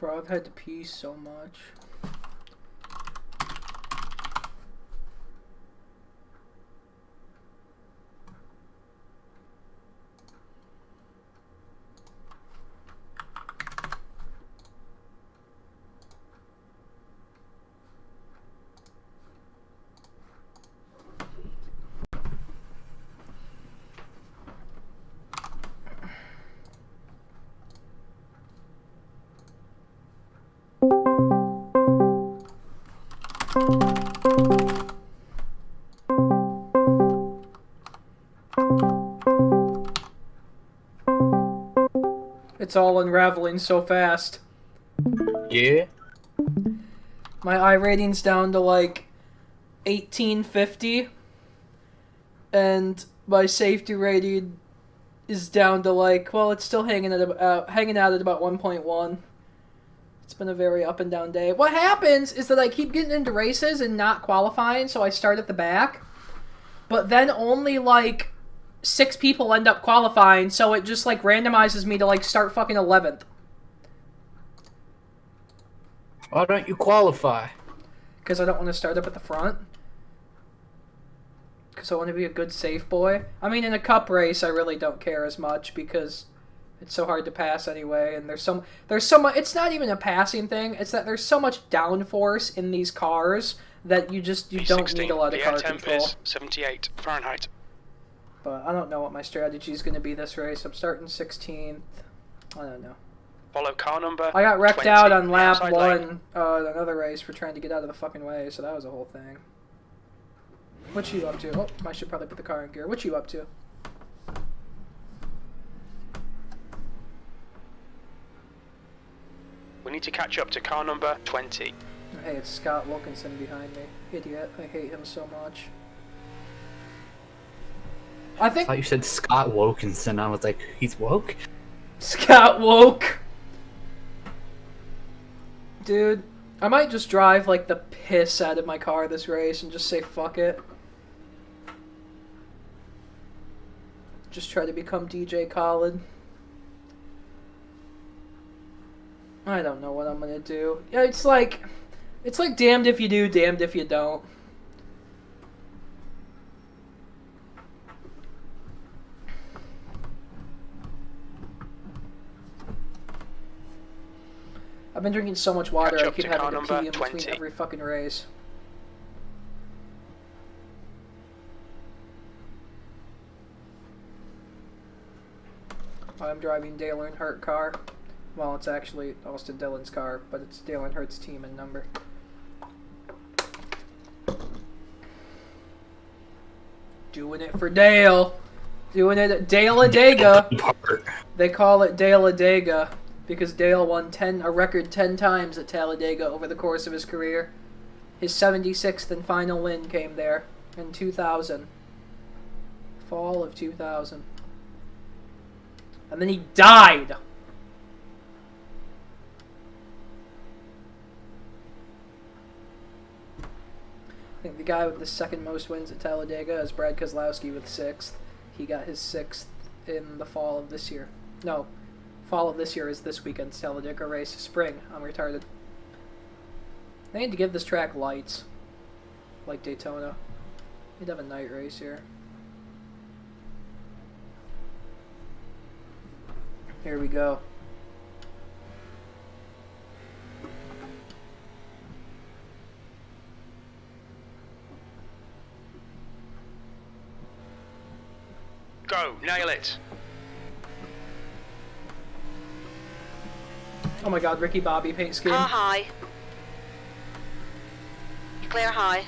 Bro, I've had to pee so much. It's all unraveling so fast. Yeah? My iRating's down to like 1850. And my safety rating is down to like, well, it's still hanging out at about 1.1. It's been a very up and down day. What happens is that I keep getting into races and not qualifying, so I start at the back. But then only like 6 people end up qualifying, so it just like randomizes me to like start fucking 11th. Why don't you qualify? Because I don't want to start up at the front. Because I want to be a good safe boy. I mean, in a cup race, I really don't care as much because it's so hard to pass anyway, and there's so much. It's not even a passing thing. It's that there's so much downforce in these cars that you don't need a lot of car control. Is 78 Fahrenheit. But I don't know what my strategy is going to be this race. I'm starting 16th. I don't know. Follow car number. I got wrecked 20, out on lap 1, lane. another race for trying to get out of the fucking way, so that was a whole thing. What you up to? Oh, I should probably put the car in gear. What you up to? We need to catch up to car number 20. Hey, it's Scott Wilkinson behind me. Idiot. I hate him so much. I thought you said Scott Wilkinson. I was like, he's woke? Scott woke. Dude, I might just drive like the piss out of my car this race and just say fuck it. Just try to become DJ Khaled. I don't know what I'm gonna do. Yeah, it's like damned if you do, damned if you don't. I've been drinking so much water, I keep having to pee in between every fucking race. I'm driving Dale Earnhardt car. Well, it's actually Austin Dillon's car, but it's Dale Earnhardt's team and number. Doing it for Dale. Doing it at Talladega. They call it Talladega because Dale won a record 10 times at Talladega over the course of his career. His 76th and final win came there in 2000. Fall of 2000. And then he died. I think the guy with the second most wins at Talladega is Brad Keselowski with 6th. He got his 6th in the fall of this year. No, fall of this year is this weekend's Talladega race. Spring. I'm retarded. They need to give this track lights. Like Daytona. You'd have a night race here. Here we go. Go, nail it. Oh my god, Ricky Bobby paint scheme. Car high. Clear high.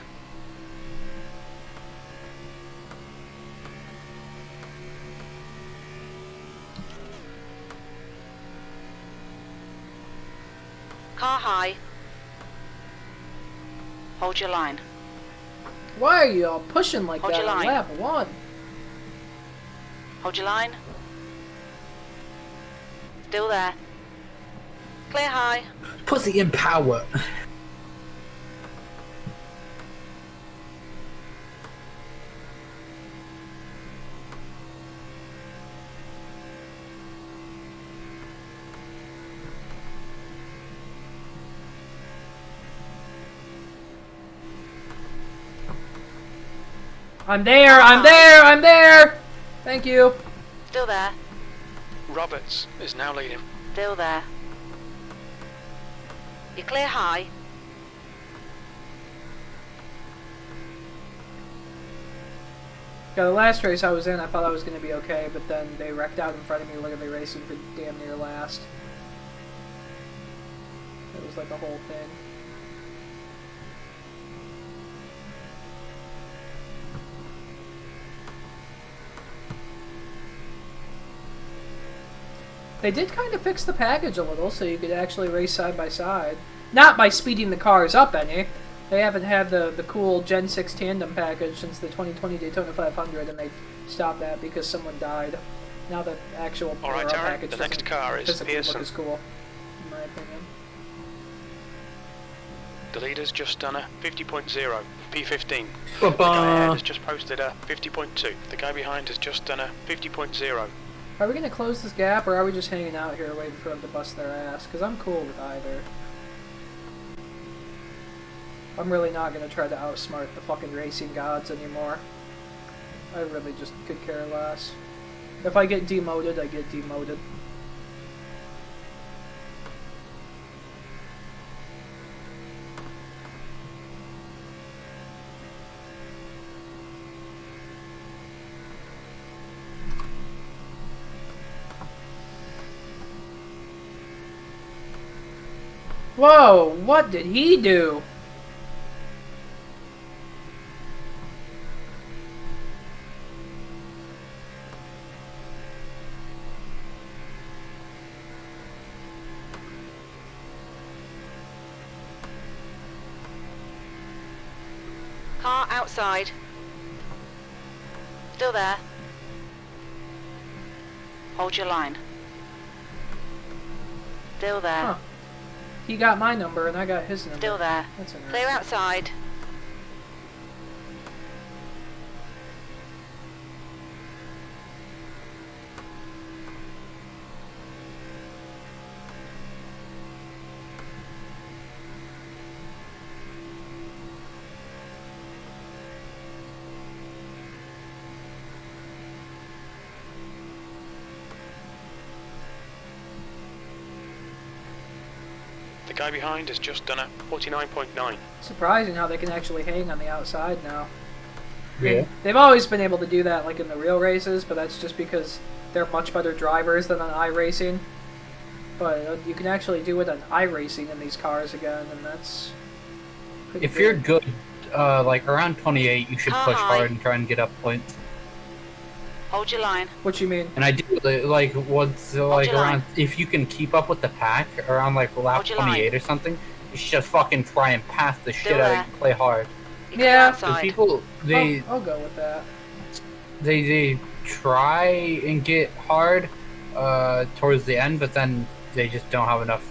Car high. Hold your line. Why are you all pushing like Hold that your on line. lap 1? Hold your line. Still there. Clear high. Pussy in power. I'm there, I'm there, I'm there! Thank you. Still there. Roberts is now leading. Still there. You clear high. Yeah, the last race I was in, I thought I was going to be okay, but then they wrecked out in front of me, literally racing for damn near last. It was like a whole thing. They did kind of fix the package a little, so you could actually race side by side. Not by speeding the cars up any. They haven't had the cool Gen 6 tandem package since the 2020 Daytona 500, and they stopped that because someone died. Now the actual Alright, Aero Darren, package the next doesn't car is physically look Pearson. as cool, in my opinion. The leader's just done a 50.0, P15. The Ba-ba. guy ahead has just posted a 50.2. The guy behind has just done a 50.0. Are we going to close this gap, or are we just hanging out here waiting for them to bust their ass? Because I'm cool with either. I'm really not going to try to outsmart the fucking racing gods anymore. I really just could care less. If I get demoted, I get demoted. Whoa, what did he do? Car outside. Still there. Hold your line. Still there. Huh. He got my number and I got his number. Still there. That's interesting. Clear outside. The guy behind has just done a 49.9. Surprising how they can actually hang on the outside now. Yeah. They've always been able to do that, like in the real races, but that's just because they're much better drivers than on iRacing. But you can actually do it on iRacing in these cars again, and that's pretty If you're good. good, like around 28, you should push Hi. hard and try and get up points. Hold your line. What you mean? And I do like what's like your around line. if you can keep up with the pack around like lap Hold your line. 28 or something, you should just fucking try and pass the shit Still out there. of it and play hard. You clear Yeah. Because outside. people I'll go with that. they try and get hard towards the end, but then they just don't have enough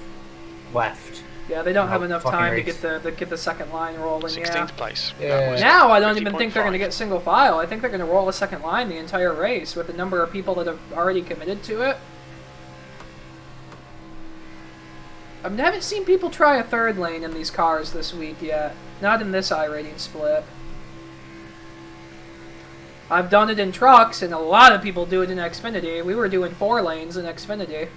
left. Yeah, they don't have No, enough fucking time race. to get the second line rolling. 16th Yeah. place. Yeah. That was Now I don't even think they're going to 50.5. get single file. I think they're going to roll a second line the entire race with the number of people that have already committed to it. I haven't seen people try a third lane in these cars this week yet. Not in this iRating split. I've done it in trucks, and a lot of people do it in Xfinity. We were doing 4 lanes in Xfinity.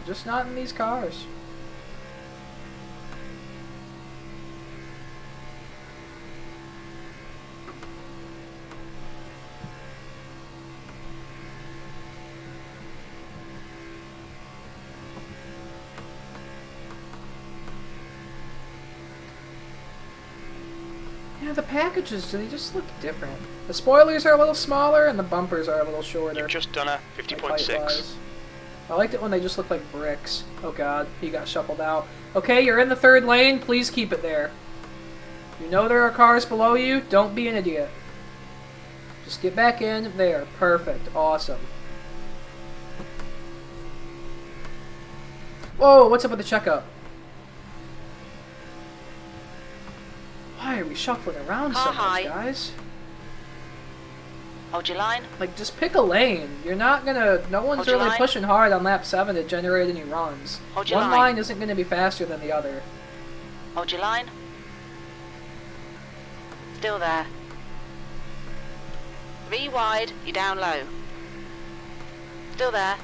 Just not in these cars. Yeah, the packages, they just look different. The spoilers are a little smaller, and the bumpers are a little shorter. You've just done a like 50.6. height-wise. I liked it when they just look like bricks. Oh god, he got shuffled out. Okay, you're in the third lane, please keep it there. You know there are cars below you, don't be an idiot. Just get back in there. Perfect. Awesome. Whoa, what's up with the checkup? Why are we shuffling around so much, Hi. guys? Hold your line. Like, just pick a lane. You're not gonna... No one's Hold your really line. pushing hard on lap 7 to generate any runs. Hold your One line. line isn't gonna be faster than the other. Hold your line. Still there. V wide, you're down low. Still there.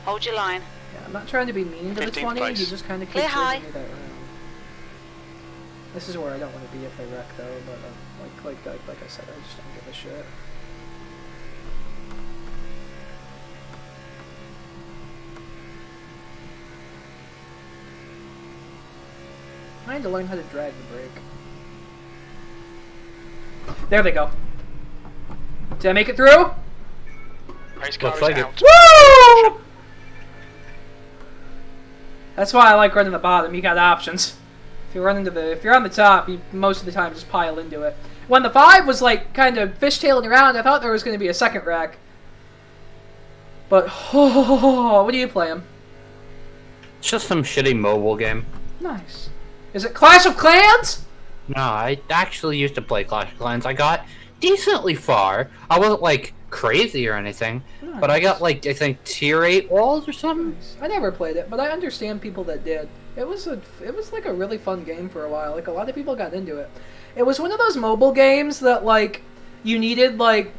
Hold your line. Yeah, I'm not trying to be mean to the 15th 20, place. he just kind of Clear keeps high. losing me that round. This is where I don't want to be if they wreck though, but like I said, I just don't give a shit. I need to learn how to drag the brake. There they go. Did I make it through? Race car Looks is like it. out. Woo! That's why I like running the bottom. You got options. If you're on the top, you most of the time just pile into it. When the 5 was like kind of fishtailing around, I thought there was going to be a second wreck. But what are you playing? It's just some shitty mobile game. Nice. Is it Clash of Clans? No, I actually used to play Clash of Clans. I got decently far. I wasn't like crazy or anything, but I got like I think tier 8 walls or something. Nice. I never played it, but I understand people that did. It was like a really fun game for a while. Like a lot of people got into it. It was one of those mobile games that like you needed like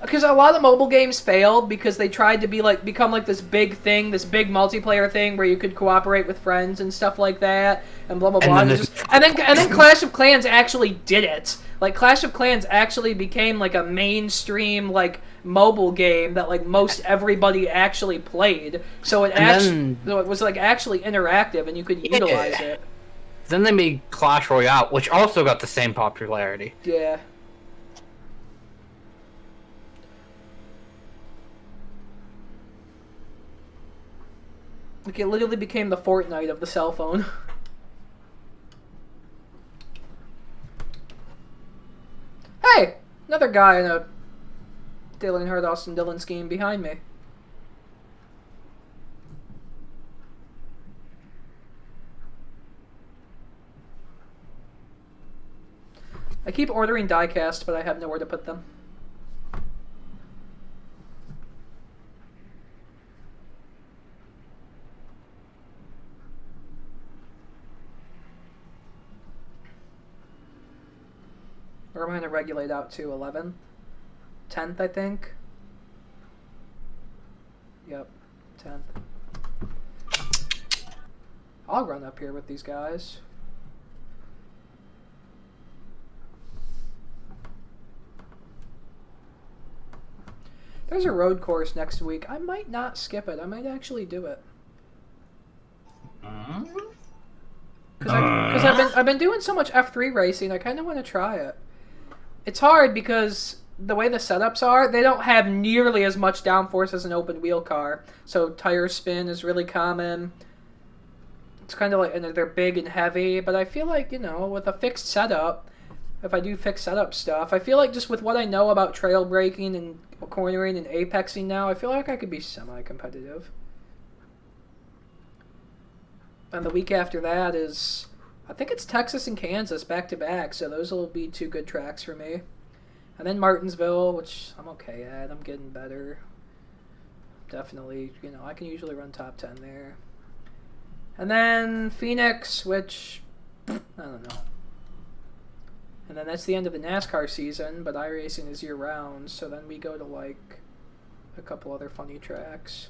because a lot of mobile games failed because they tried to become like this big thing, this big multiplayer thing where you could cooperate with friends and stuff like that, and blah blah blah. And then Clash of Clans actually did it. Like Clash of Clans actually became like a mainstream like mobile game that like most everybody actually played. So it was like actually interactive and you could utilize it. Then they made Clash Royale, which also got the same popularity. Yeah. Like it literally became the Fortnite of the cell phone. Hey! Another guy in a Dale Earnhardt Austin Dillon scheme behind me. I keep ordering die-cast, but I have nowhere to put them. Or am I going to regulate out to 11th? 10th, I think? Yep, 10th. I'll run up here with these guys. There's a road course next week. I might not skip it. I might actually do it. Because I've been doing so much F3 racing, I kind of want to try it. It's hard because the way the setups are, they don't have nearly as much downforce as an open wheel car. So tire spin is really common. It's kind of like, and they're big and heavy, but I feel like, you know, with a fixed setup, if I do fixed setup stuff, I feel like just with what I know about trail braking and cornering and apexing now, I feel like I could be semi-competitive. And the week after that is, I think it's Texas and Kansas back-to-back, so those will be 2 good tracks for me. And then Martinsville, which I'm okay at. I'm getting better. Definitely, you know, I can usually run top 10 there. And then Phoenix, which, I don't know. And then that's the end of the NASCAR season, but iRacing is year-round, so then we go to, like, a couple other funny tracks.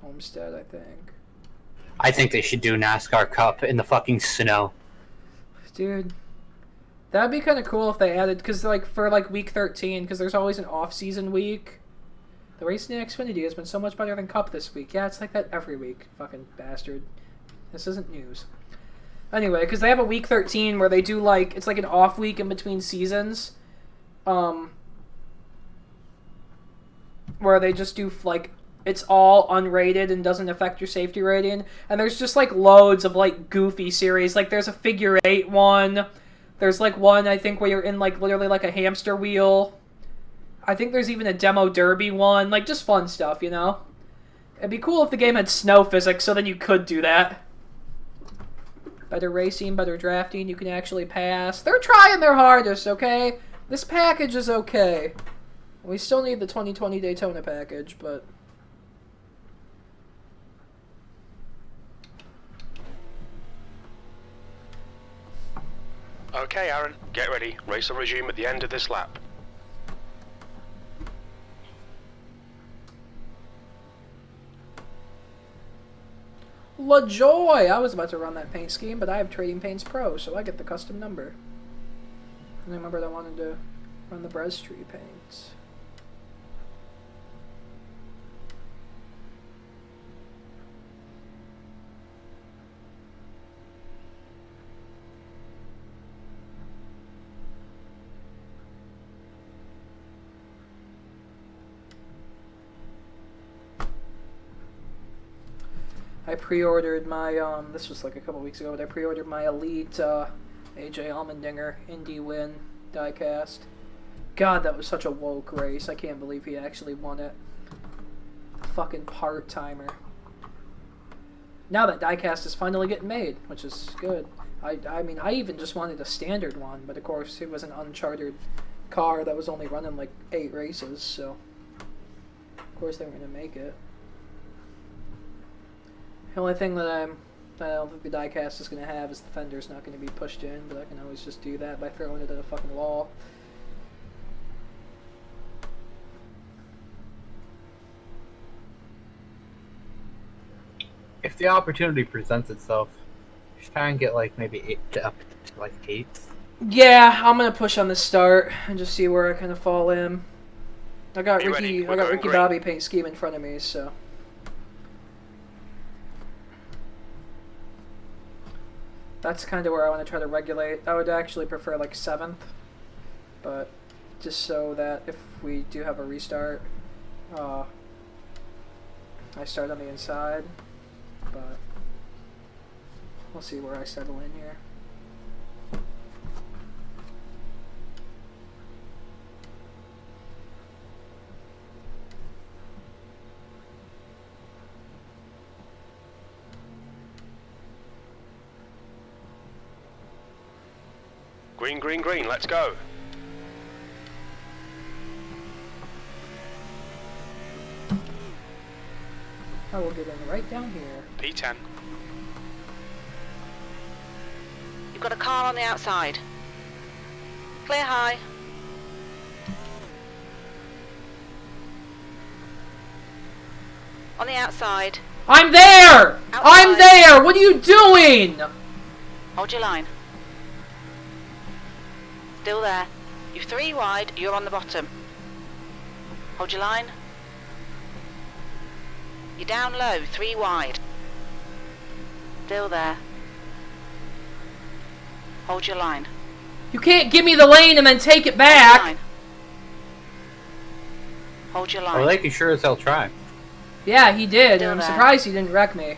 Homestead, I think. I think they should do NASCAR Cup in the fucking snow. Dude, that'd be kind of cool if they added, because like for like week 13, because there's always an off-season week. The race in the Xfinity has been so much better than Cup this week. Yeah, it's like that every week. Fucking bastard. This isn't news. Anyway, because they have a week 13 where they do like, it's like an off week in between seasons. Where they just do like, it's all unrated and doesn't affect your safety rating. And there's just like loads of like goofy series. Like there's a figure 8 one. There's like one I think where you're in like literally like a hamster wheel. I think there's even a demo derby one. Like just fun stuff, you know? It'd be cool if the game had snow physics so then you could do that. Better racing, better drafting, you can actually pass. They're trying their hardest, okay? This package is okay. We still need the 2020 Daytona package, but... Okay, Aaron, get ready. Race will resume at the end of this lap. LaJoy! I was about to run that paint scheme, but I have Trading Paints Pro, so I get the custom number. And I remembered I wanted to run the Brestry paints. I pre-ordered my, this was like a couple weeks ago, but I pre-ordered my Elite AJ Allmendinger Indy Win diecast. God, that was such a woke race. I can't believe he actually won it. Fucking part-timer. Now that diecast is finally getting made, which is good. I mean, I even just wanted a standard one, but of course it was an unchartered car that was only running like 8 races, so of course they were going to make it. The only thing that I don't think the diecast is going to have is the fender's not going to be pushed in, but I can always just do that by throwing it at a fucking wall. If the opportunity presents itself, just try and get like maybe up to like 8th. Yeah, I'm going to push on the start and just see where I kind of fall in. I got Ricky Bobby paint scheme in front of me, so... That's kind of where I want to try to regulate. I would actually prefer like 7th, but just so that if we do have a restart, I start on the inside, but we'll see where I settle in here. Green, green, green, let's go. I will get in right down here. P10. You've got a car on the outside. Clear high. On the outside. I'm there! Outside. I'm there! What are you doing? Hold your line. Still there. You're 3 wide, you're on the bottom. Hold your line. You're down low, 3 wide. Still there. Hold your line. You can't give me the lane and then take it Hold your back. line. Hold your line. Well, they can sure as hell try. Yeah, he did, Still and I'm there. surprised he didn't wreck me.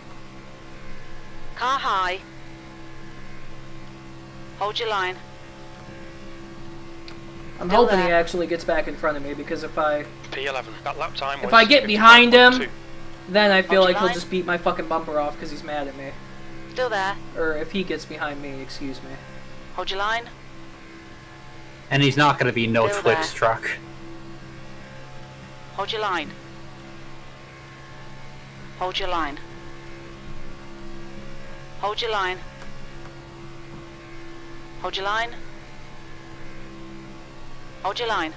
Car high. Hold your line. I'm Still hoping he there. actually gets back in front of me, because if I P11. That lap time was If I get behind him, 51.2. then I feel Hold like your he'll line. just beat my fucking bumper off because he's mad at me. Still there. Or if he gets behind me, excuse me. Hold your line. And he's not going to be no Still Twix there. truck. Hold your line. Hold your line. Hold your line. Hold your line. Hold your line.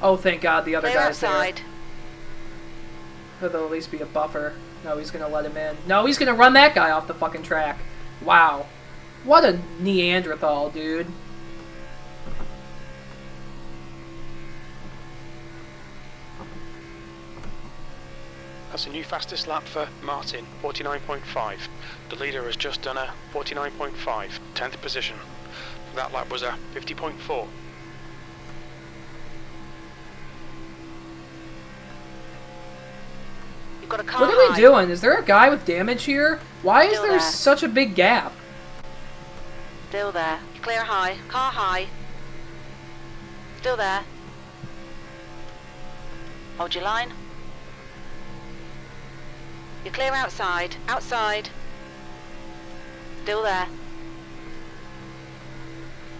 Oh, thank God the other Clear guy's outside. there. There'll at least be a buffer. No, he's gonna let him in. No, he's gonna run that guy off the fucking track. Wow. What a Neanderthal, dude. That's a new fastest lap for Martin, 49.5. The leader has just done a 49.5, 10th position. That lap was a 50.4. You've got a car What are we high. doing? Is there a guy with damage here? Why is Still there there. such a big gap? Still there. Clear high. Car high. Still there. Hold your line. You're clear outside. Outside. Still there.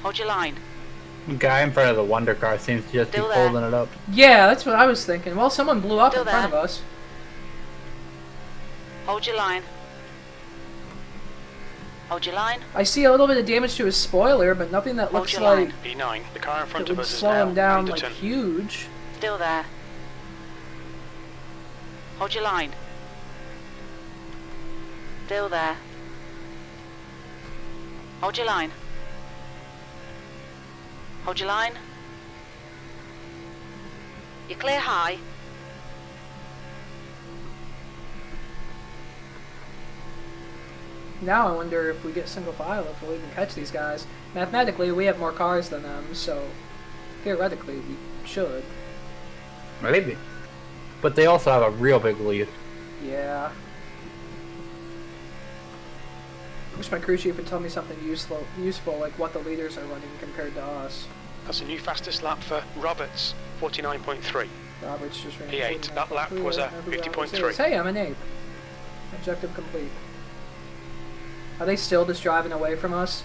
Hold your line. The guy in front of the Wonder Car seems to just Still be there. holding it up. Yeah, that's what I was thinking. Well, someone blew up Still in front there. of us. Hold your line. Hold your line. I see a little bit of damage to his spoiler, but nothing that Hold looks your like line. P9, the car in front it of would us is slow now him down like Anderton. huge. Still there. Hold your line. Still there. Hold your line. Hold your line. You're clear high. Now I wonder if we get single file, if we can catch these guys. Mathematically, we have more cars than them, so theoretically we should. Maybe. But they also have a real big lead. Yeah. Wish my crew chief would tell me something useful, like what the leaders are running compared to us. That's a new fastest lap for Roberts, 49.3. Roberts just ran P8, that lap was a 50.3. Hey, I'm an 8. Objective complete. Are they still just driving away from us?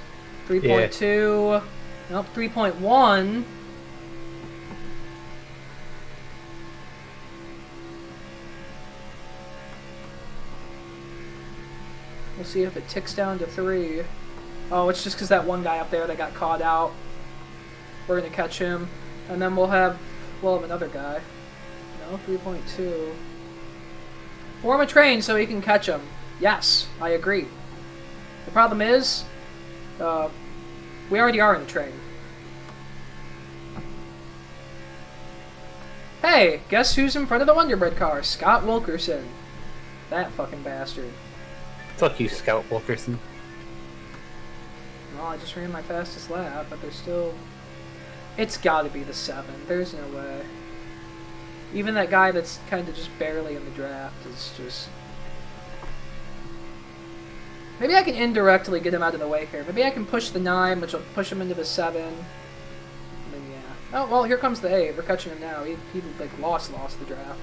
3.2. Nope, 3.1. We'll see if it ticks down to 3. Oh, it's just because that one guy up there that got caught out. We're going to catch him. And then we'll have another guy. No, 3.2. Form a train so he can catch him. Yes, I agree. The problem is, we already are in the train. Hey, guess who's in front of the Wonder Bread car? Scott Wilkerson. That fucking bastard. Fuck you, Scout Wilkerson. Well, I just ran my fastest lap, but there's still... It's gotta be the 7. There's no way. Even that guy that's kind of just barely in the draft is just... Maybe I can indirectly get him out of the way here. Maybe I can push the 9, which will push him into the 7. And then, yeah. Oh, well, here comes the 8. We're catching him now. He like, lost the draft.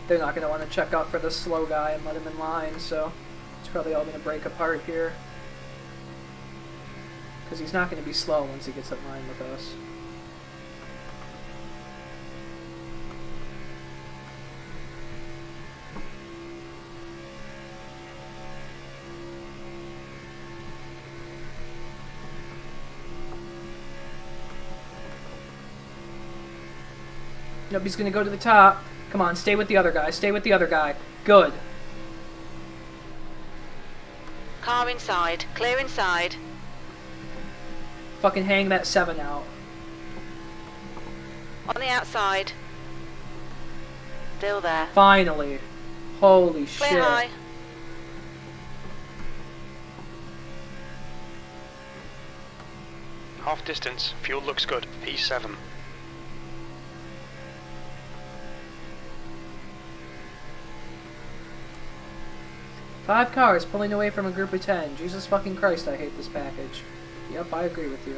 They're not going to want to check out for the slow guy and let him in line, so it's probably all going to break apart here. Because he's not going to be slow once he gets in line with us. Yep, he's going to go to the top. Come on, stay with the other guy. Stay with the other guy. Good. Car inside. Clear inside. Fucking hang that 7 out. On the outside. Still there. Finally. Holy Clear shit. high. Half distance, fuel looks good, P7. Five cars pulling away from a group of 10. Jesus fucking Christ, I hate this package. Yep, I agree with you.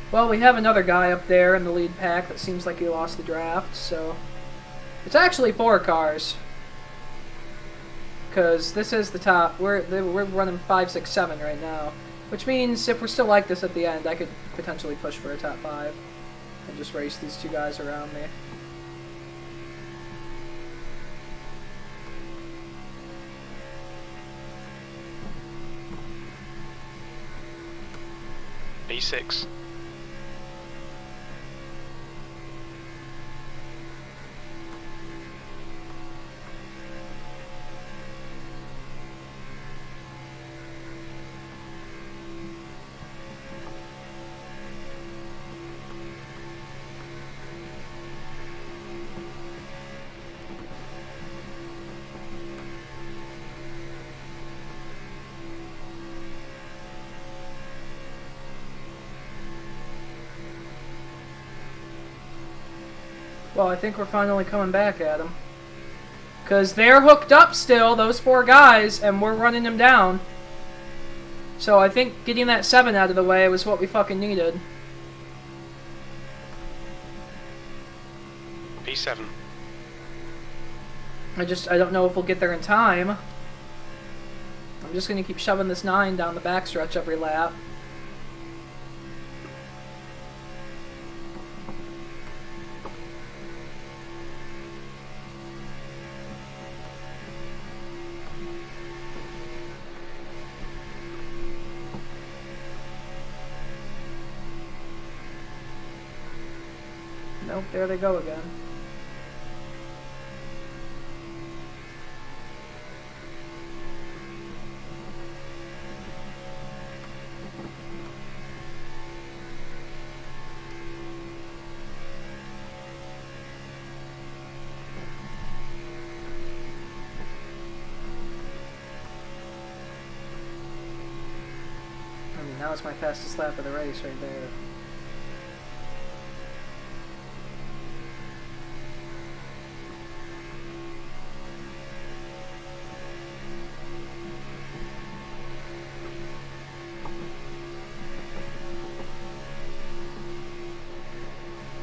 Well, we have another guy up there in the lead pack that seems like he lost the draft, so... It's actually 4 cars. Because this is the top. We're running 5, 6, 7 right now. Which means if we're still like this at the end, I could potentially push for a top 5. And just race these 2 guys around me. P6. Well, I think we're finally coming back at them. Because they're hooked up still, those 4 guys, and we're running them down. So I think getting that 7 out of the way was what we fucking needed. P7. I don't know if we'll get there in time. I'm just gonna keep shoving this 9 down the backstretch every lap. Nope, there they go again. I mean, that was my fastest lap of the race right there.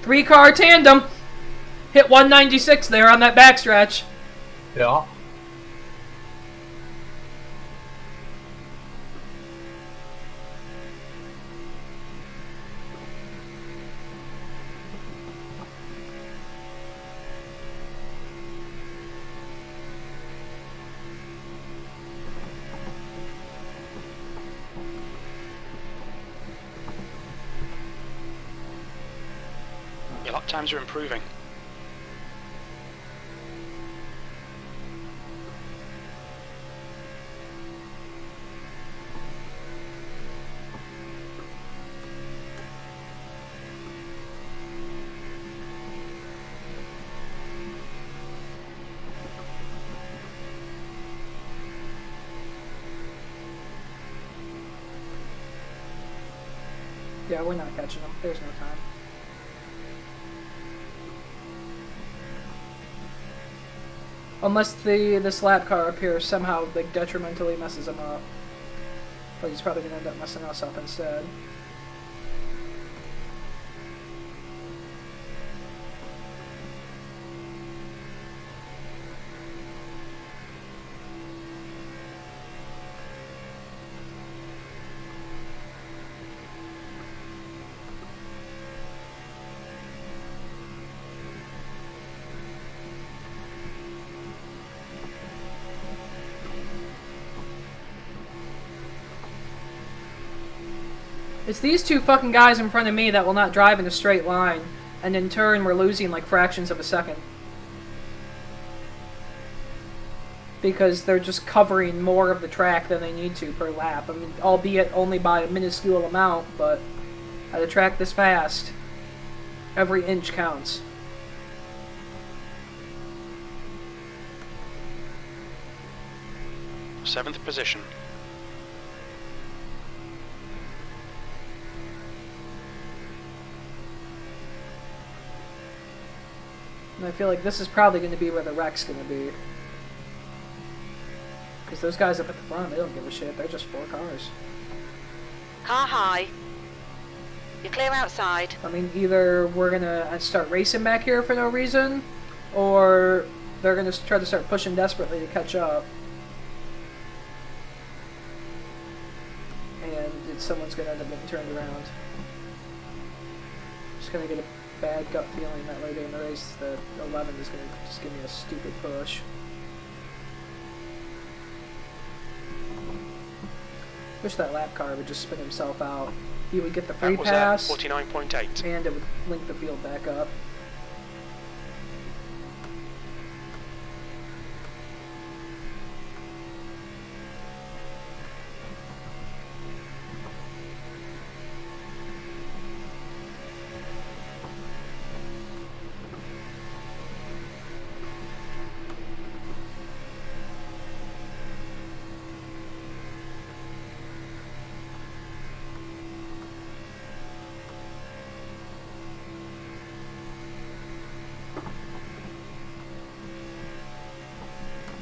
Three-car tandem. Hit 196 there on that backstretch. Yeah. Your lap times are improving. Yeah, we're not catching them. There's no time. Unless this lap car up here somehow like detrimentally messes him up. But he's probably gonna end up messing us up instead. It's these two fucking guys in front of me that will not drive in a straight line, and in turn we're losing like fractions of a second. Because they're just covering more of the track than they need to per lap. I mean, albeit only by a minuscule amount, but at a track this fast, every inch counts. Seventh position. And I feel like this is probably going to be where the wreck's going to be. Because those guys up at the front, they don't give a shit. They're just 4 cars. Car high. You're clear outside. I mean, either we're going to start racing back here for no reason, or they're going to try to start pushing desperately to catch up. And someone's going to end up getting turned around. Just going to get a bad gut feeling that later in the race that 11 is going to just give me a stupid push. Wish that lap car would just spin himself out. He would get the free pass, 49.8. and it would link the field back up.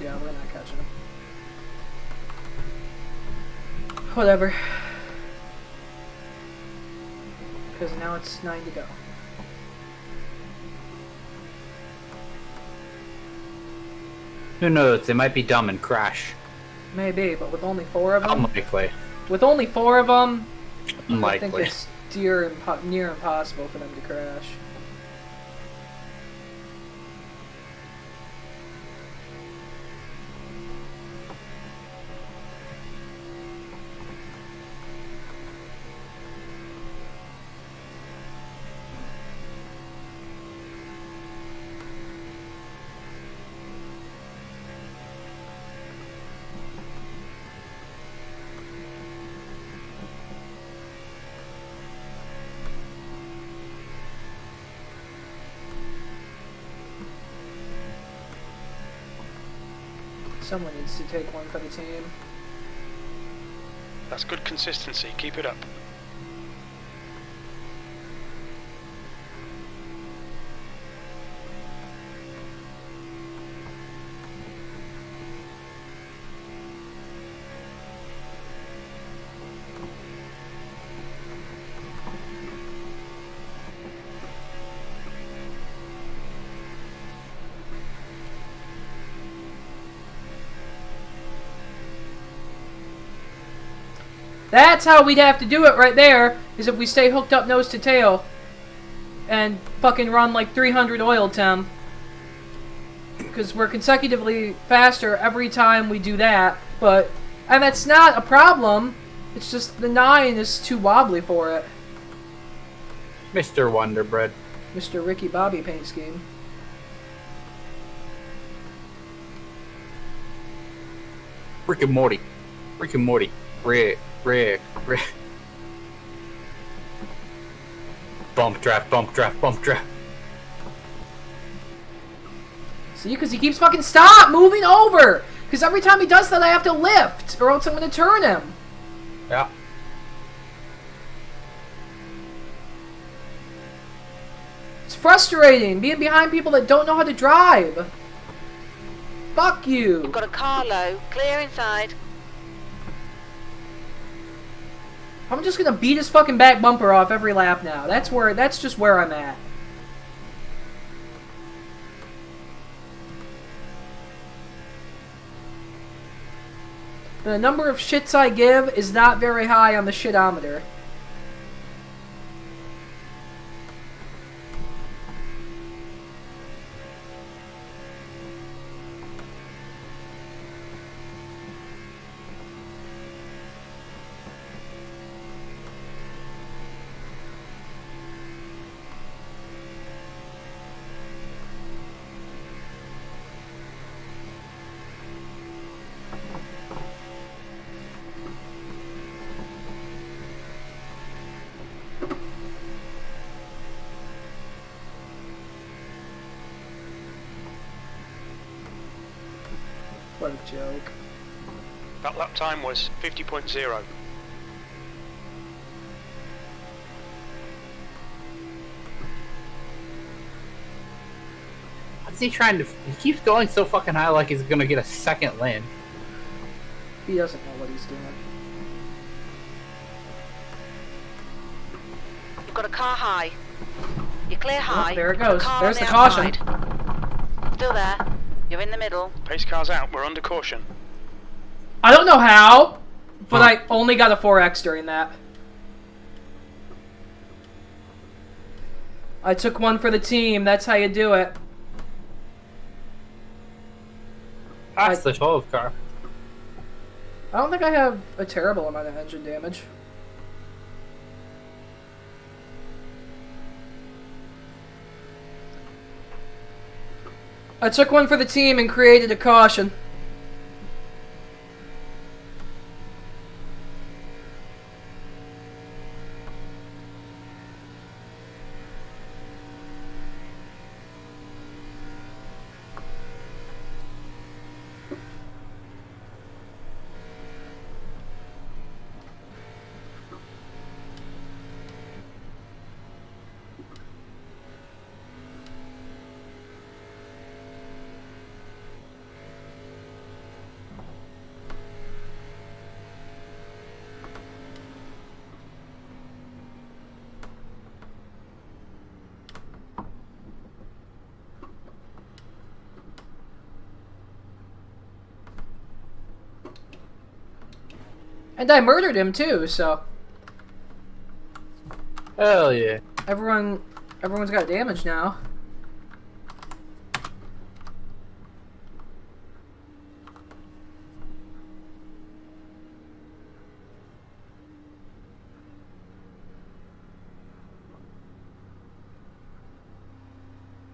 Yeah, we're not catching him. Whatever. Because now it's 9 to go. Who knows? They might be dumb and crash. Maybe, but with only 4 of them? Unlikely. With only 4 of them, I think Unlikely. it's near impossible for them to crash. Someone needs to take one for the team. That's good consistency. Keep it up. That's how we'd have to do it right there, is if we stay hooked up nose to tail and fucking run like 300 oil temp. Because we're consecutively faster every time we do that, and that's not a problem, it's just the 9 is too wobbly for it. Mr. Wonderbread. Mr. Ricky Bobby paint scheme. Rick and Morty. Rick and Morty. Rick. Bump draft, bump draft, bump draft. See, because he keeps fucking stop moving over! Because every time he does that, I have to lift, or else I'm going to turn him. Yeah. It's frustrating, being behind people that don't know how to drive. Fuck you. You've got a car low. Clear inside. I'm just gonna beat his fucking back bumper off every lap now. That's just where I'm at. The number of shits I give is not very high on the shitometer. What a joke. That lap time was 50.0. What's he trying to... He keeps going so fucking high like he's gonna get a second lane. He doesn't know what he's doing. You've got a car high. You're clear high. Oh, there it Got a goes. car There's on the caution. outside. Still there. You're in the middle. Pace car's out. We're under caution. I don't know how, but Huh. I only got a 4X during that. I took one for the team. That's how you do it. That's the 12 car. I don't think I have a terrible amount of engine damage. I took one for the team and created a caution. And I murdered him too, so Hell yeah. everyone's got damage now.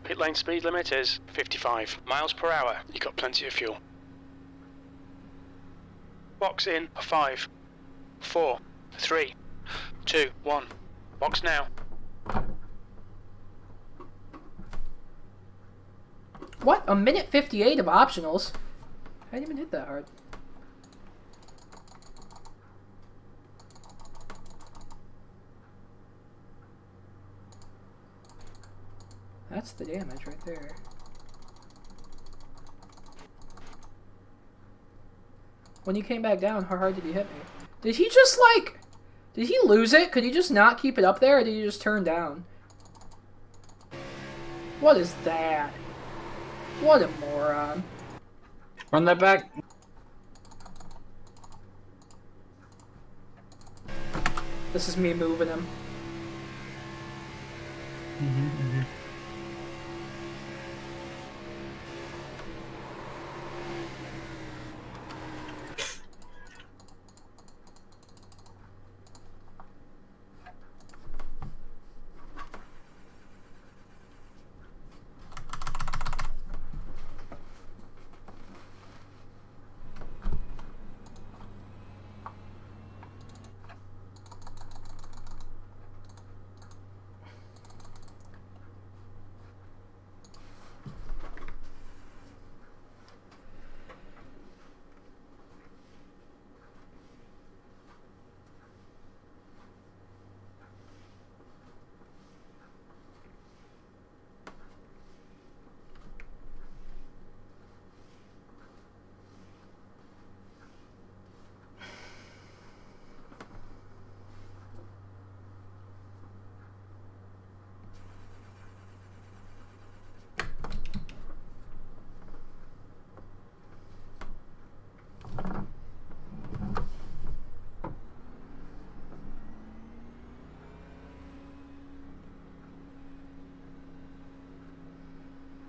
Pit lane speed limit is 55 miles per hour. You got plenty of fuel. Box in 5, 4, 3, 2, 1. Box now. What? A minute 58 of optionals? I didn't even hit that hard. That's the damage right there. When you came back down, how hard did he hit me? Did he just like... Did he lose it? Could he just not keep it up there, or did he just turn down? What is that? What a moron. Run that back. This is me moving him.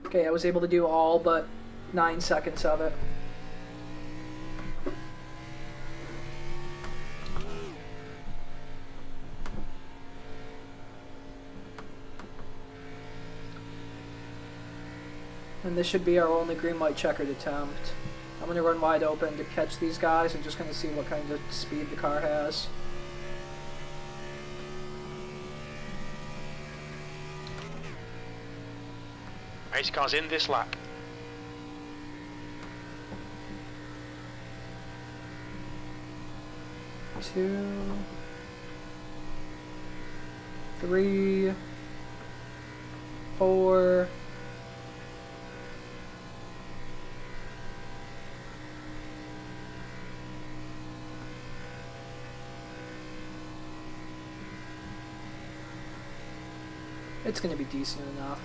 Okay, I was able to do all but 9 seconds of it. And this should be our only green light checkered attempt. I'm going to run wide open to catch these guys and just going to see what kind of speed the car has. Race cars in this lap. Two, 3, 4. It's going to be decent enough.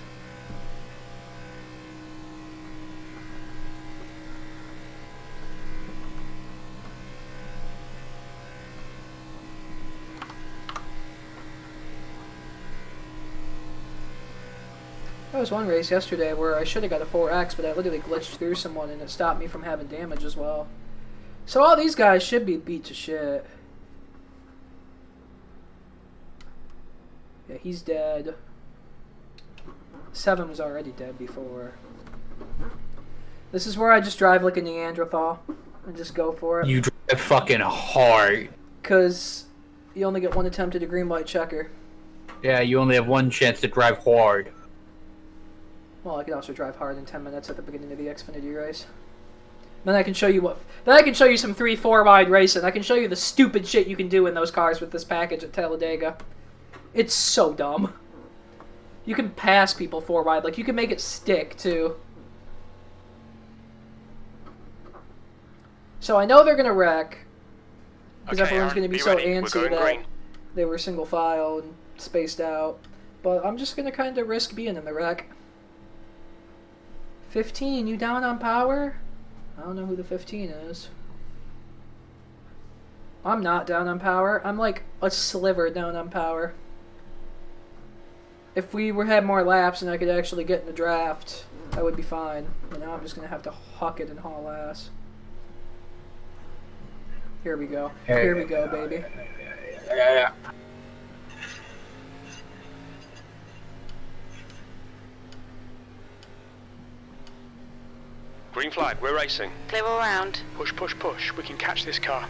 There was one race yesterday where I should have got a 4X, but I literally glitched through someone and it stopped me from having damage as well. So all these guys should be beat to shit. Yeah, he's dead. 7 was already dead before. This is where I just drive like a Neanderthal and just go for it. You drive fucking hard. Because you only get one attempt at a green light checker. Yeah, you only have one chance to drive hard. Well, I could also drive hard in 10 minutes at the beginning of the Xfinity race. Then I can show you what. Then I can show you some 3-4 wide racing. I can show you the stupid shit you can do in those cars with this package at Talladega. It's so dumb. You can pass people 4 wide. Like, you can make it stick, too. So I know they're going to wreck. Because everyone's going to be so antsy that they were single file and spaced out. But I'm just going to kind of risk being in the wreck. 15, you down on power? I don't know who the 15 is. I'm not down on power. I'm like a sliver down on power. If we had more laps and I could actually get in the draft, I would be fine. But now I'm just going to have to huck it and haul ass. Here we go. Here we go, baby. Yeah. Green flag, we're racing. Clear all round. Push, push, push. We can catch this car.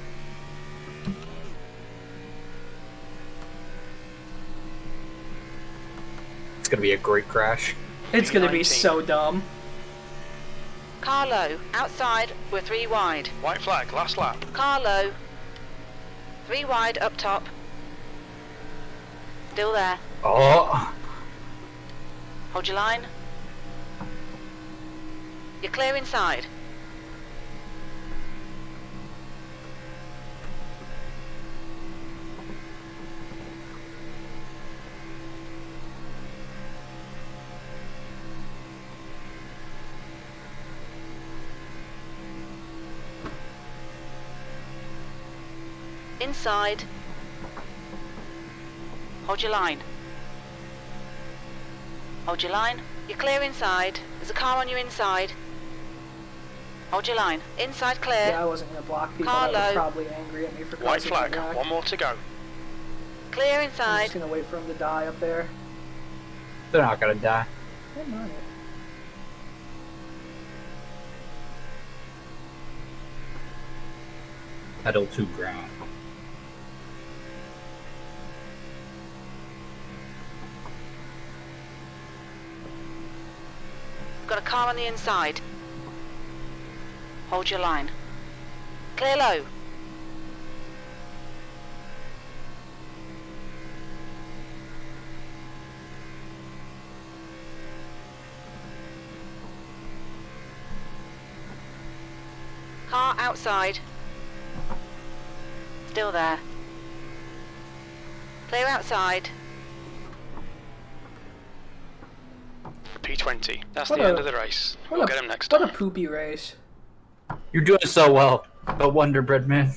It's gonna be a great crash. It's going to be 19. so dumb. Car low. Outside, we're 3 wide. White flag, last lap. Car low. 3 wide up top. Still there. Oh. Hold your line. You're clear inside. Inside. Hold your line. Hold your line. You're clear inside. There's a car on your inside. Hold your line. Inside clear. Yeah, I wasn't going to block people Car that were low. probably angry at me for White causing flag, the wreck. one more to go. Clear I'm inside. just going to wait for him to die up there. They're not gonna die. They might. Pedal to ground. Got a car on the inside. Hold your line. Clear low. Car outside. Still there. Clear outside. P20. That's What the a- end of the race. What We'll a, get him next what time. a poopy race. You're doing so well. The Wonder Bread man.